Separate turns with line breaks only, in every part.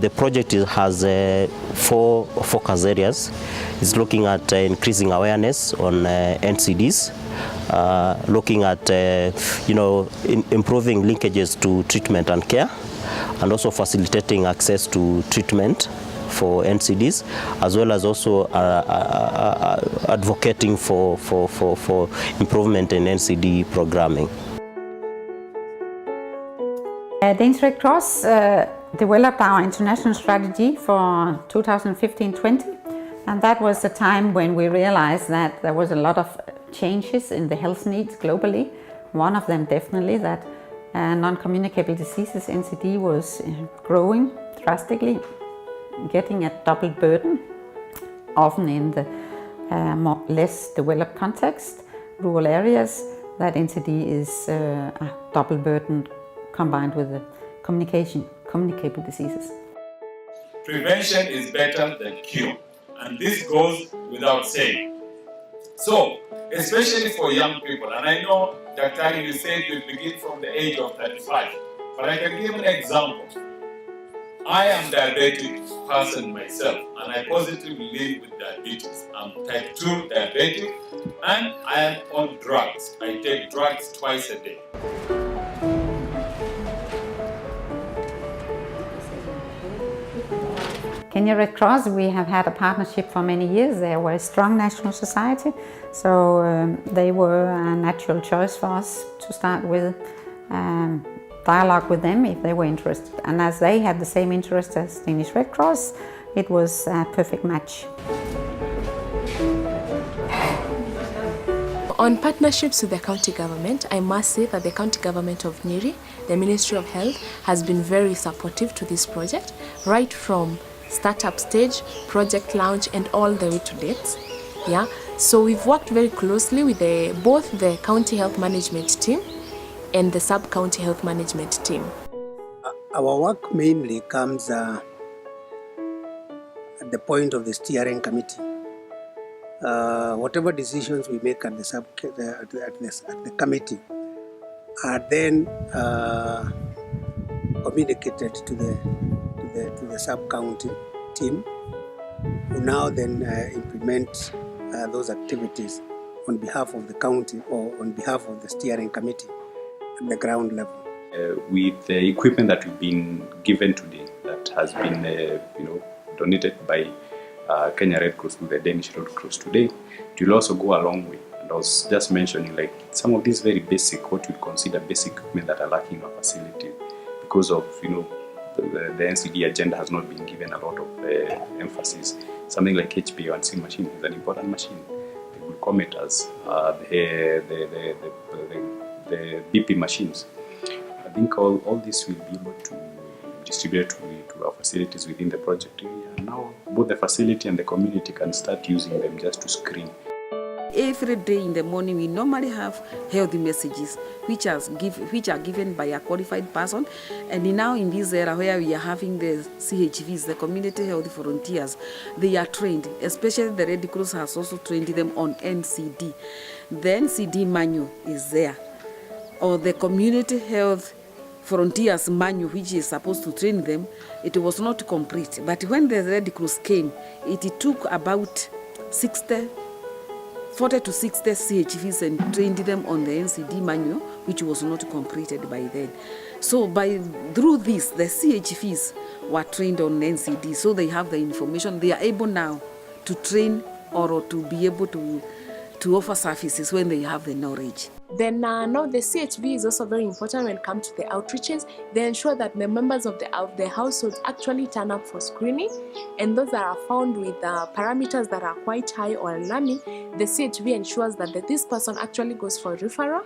the project has four focus areas. It's looking at increasing awareness on NCDs, looking at improving linkages to treatment and care, and also facilitating access to treatment for NCDs, as well as also advocating for improvement in NCD programming.
Danish Red Cross developed our international strategy for 2015-20, and that was the time when we realized that there was a lot of changes in the health needs globally. One of them definitely that non-communicable diseases, NCD, was growing drastically, getting a double burden, often in the less developed context, rural areas, that NCD is a double burden combined with the communicable diseases.
Prevention is better than cure, and this goes without saying. So, especially for young people, and I know, Dr. you said you begin from the age of 35, but I can give an example. I am a diabetic person myself, and I positively live with diabetes. I'm type 2 diabetic, and I am on drugs. I take drugs twice a day.
Kenya Red Cross, we have had a partnership for many years. They were a strong national society, so they were a natural choice for us to start with dialogue with them if they were interested. And as they had the same interest as Danish Red Cross, it was a perfect match.
On partnerships with the county government, I must say that the county government of Nyeri, the Ministry of Health, has been very supportive to this project, right from startup stage, project launch, and all the way to date. Yeah, so we've worked very closely with both the county health management team and the sub-county health management team.
Our work mainly comes at the point of the steering committee. Whatever decisions we make at the committee are then communicated to the sub-county team, who now then implement those activities on behalf of the county or on behalf of the steering committee at the ground level.
With the equipment that we've been given today, that has been donated by Kenya Red Cross to the Danish Red Cross today, it will also go a long way. And I was just mentioning like some of these very basic, what we'd consider basic equipment that are lacking in our facility because of the NCD agenda has not been given a lot of emphasis. Something like HbA1c machine is an important machine. The glucometers, the BP machines. I think all this will be able to distribute to our facilities within the project area. And now both the facility and the community can start using them just to screen.
Every day in the morning, we normally have healthy messages which are given by a qualified person. And now in this era where we are having the CHVs, the community health volunteers, they are trained, especially the Red Cross has also trained them on NCD. The NCD manual is there, or the community health volunteers manual, which is supposed to train them. It was not complete, but when the Red Cross came, it took about 40 to 60 CHVs and trained them on the NCD manual, which was not completed by then. So through this, the CHVs were trained on NCD, so they have the information. They are able now to train or to be able to offer services when they have the knowledge.
Then now the CHV is also very important when it comes to the outreaches. They ensure that the members of the household actually turn up for screening, and those that are found with parameters that are quite high or alarming, the CHV ensures that this person actually goes for referral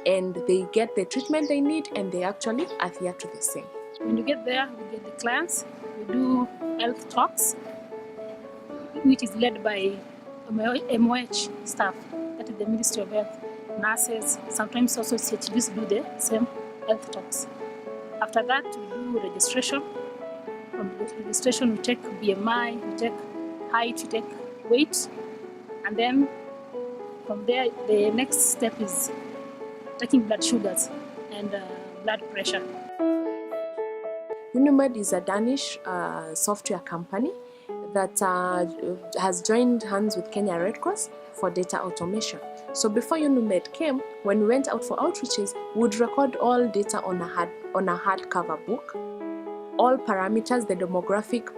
and they get the treatment they need and they actually adhere to the same.
When you get there, we get the clients, we do health talks, which is led by MOH staff, that is the Ministry of Health. Nurses, sometimes also CHVs do the same health talks. After that, we do registration. From the registration, we take BMI, we take height, we take weight, and then from there, the next step is taking blood sugars and blood pressure.
Unimed is a Danish software company that has joined hands with Kenya Red Cross for data automation. So before Unimed came, when we went out for outreaches, we would record all data on a hardcover book, all parameters, the demographic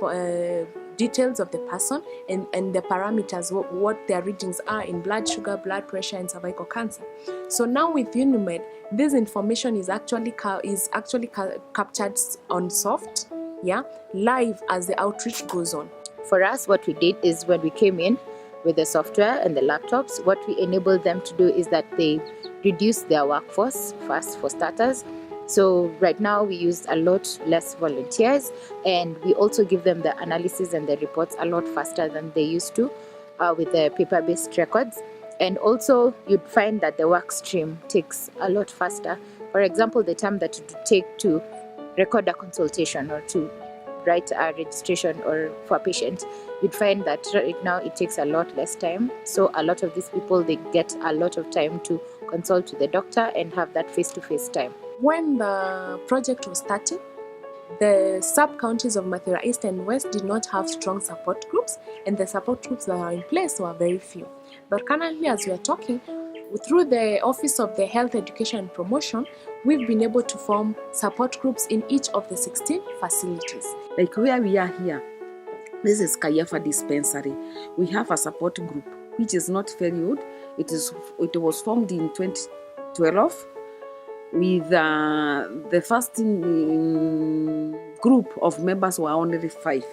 details of the person, and the parameters, what their readings are in blood sugar, blood pressure, and cervical cancer. So now with Unimed, this information is actually captured on soft, live as the outreach goes on.
For us, what we did is when we came in with the software and the laptops, what we enabled them to do is that they reduce their workforce first, for starters. So right now we use a lot less volunteers, and we also give them the analysis and the reports a lot faster than they used to with the paper-based records. And also you'd find that the work stream takes a lot faster. For example, the time that it would take to record a consultation or to write a registration or for a patient, you'd find that right now it takes a lot less time. So a lot of these people, they get a lot of time to consult with the doctor and have that face-to-face time.
When the project was starting, the sub-counties of Mathura East and West did not have strong support groups, and the support groups that are in place were very few. But currently, as we are talking, through the Office of the Health Education and Promotion, we've been able to form support groups in each of the 16 facilities.
Like where we are here, this is Kayafa Dispensary. We have a support group, which is not very old. It was formed in 2012 with the first group of members were only 5.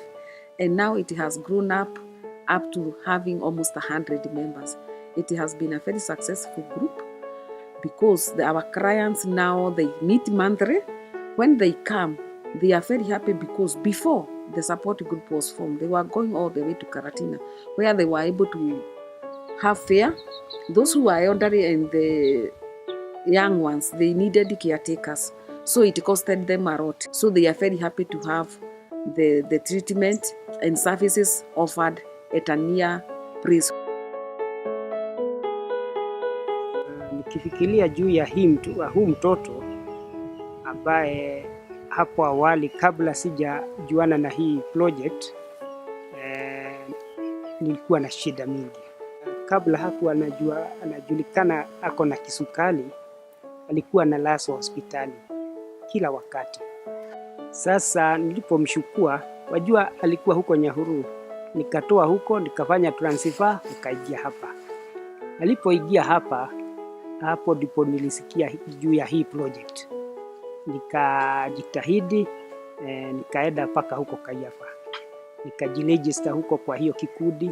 And now it has grown up to having almost 100 members. It has been a very successful group because our clients now, they meet monthly. When they come, they are very happy because before the support group was formed, they were going all the way to Karatina, where they were able to have fare. Those who are elderly and the young ones, they needed caretakers, so it costed them a lot. So they are very happy to have the treatment and services offered at a near price.
Nikifikiria juu ya huu mtoto ambaye hapo awali kabla sijajuana na hii project nilikuwa na shida mingi. Kabla hakuwa anajulikana ako na kisukari, alikuwa analazwa hospitali kila wakati. Sasa nilipomshukua, wajua alikuwa huko Nyahururu, nikatoa huko nikafanya transfer nikaingia hapa. Alipoingia hapa, hapo ndipo nilisikia juu ya hii project. Nikajitahidi, nikaenda mpaka huko Kayafa. Nikajiregister huko kwa hiyo kikundi.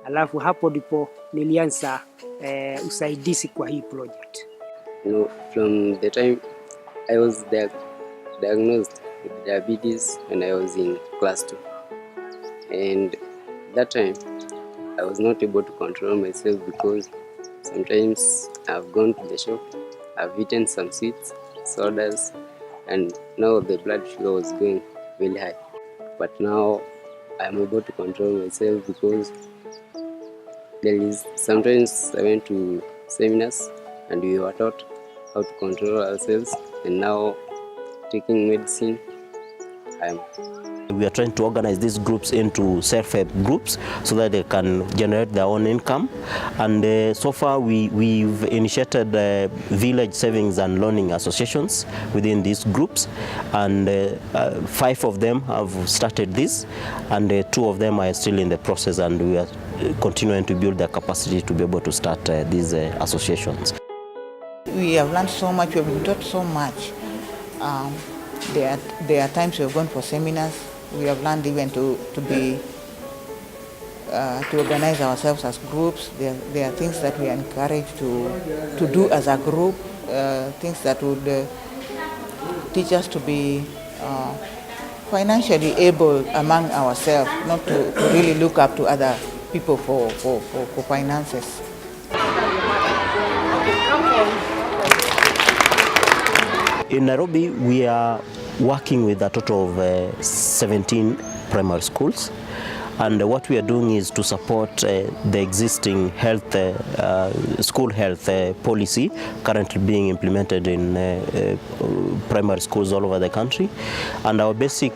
Alafu hapo ndipo nilianza usaidizi kwa hii project.
From the time I was diagnosed with diabetes when I was in class 2. And that time I was not able to control myself because sometimes I've gone to the shop, I've eaten some sweets, sodas, and now the blood sugar was going really high. But now I'm able to control myself because sometimes I went to seminars and we were taught how to control ourselves, and now taking medicine,
we are trying to organize these groups into self-help groups so that they can generate their own income. And so far we've initiated village savings and loaning associations within these groups, and 5 of them have started this, and 2 of them are still in the process, and we are continuing to build their capacity to be able to start these associations.
We have learned so much, we have been taught so much. There are times we have gone for seminars. We have learned even to organize ourselves as groups. There are things that we are encouraged to do as a group, things that would teach us to be financially able among ourselves, not to really look up to other people for finances.
In Nairobi, we are working with a total of 17 primary schools, And what we are doing is to support the existing health, school health policy currently being implemented in primary schools all over the country. And our basic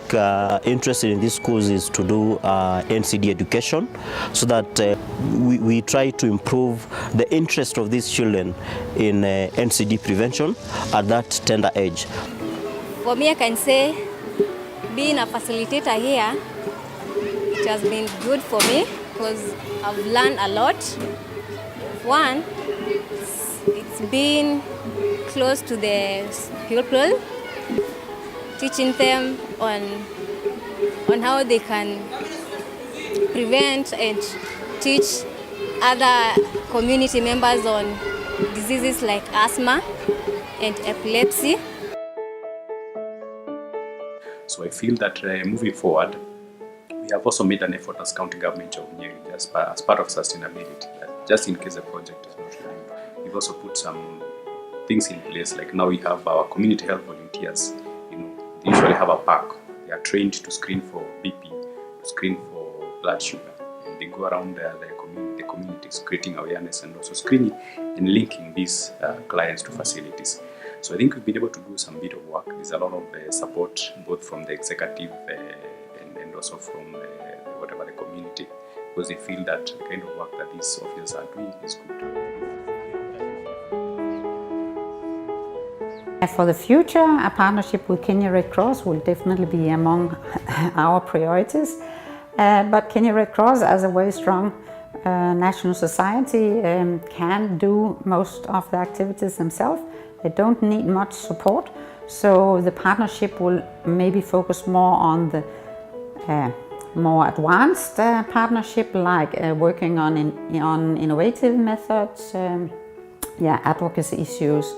interest in these schools is to do NCD education, so that we try to improve the interest of these children in NCD prevention at that tender age.
For me, I can say being a facilitator here, it has been good for me because I've learned a lot. One, it's been close to the pupil, teaching them on how they can prevent and teach other community members on diseases like asthma and epilepsy.
So I feel that moving forward, we have also made an effort as county government of Nyeri as part of sustainability. That just in case the project is not running, we've also put some things in place. Like now we have our community health volunteers. They usually have a pack. They are trained to screen for BP, to screen for blood sugar, and they go around the communities, creating awareness and also screening and linking these clients to facilities. So I think we've been able to do some bit of work. There's a lot of support both from the executive and also from whatever the community, because they feel that the kind of work that these officers are doing is good.
For the future, a partnership with Kenya Red Cross will definitely be among our priorities. But Kenya Red Cross, as a very strong national society, can do most of the activities themselves. They don't need much support, so the partnership will maybe focus more on the more advanced partnership, like working on innovative methods, advocacy issues,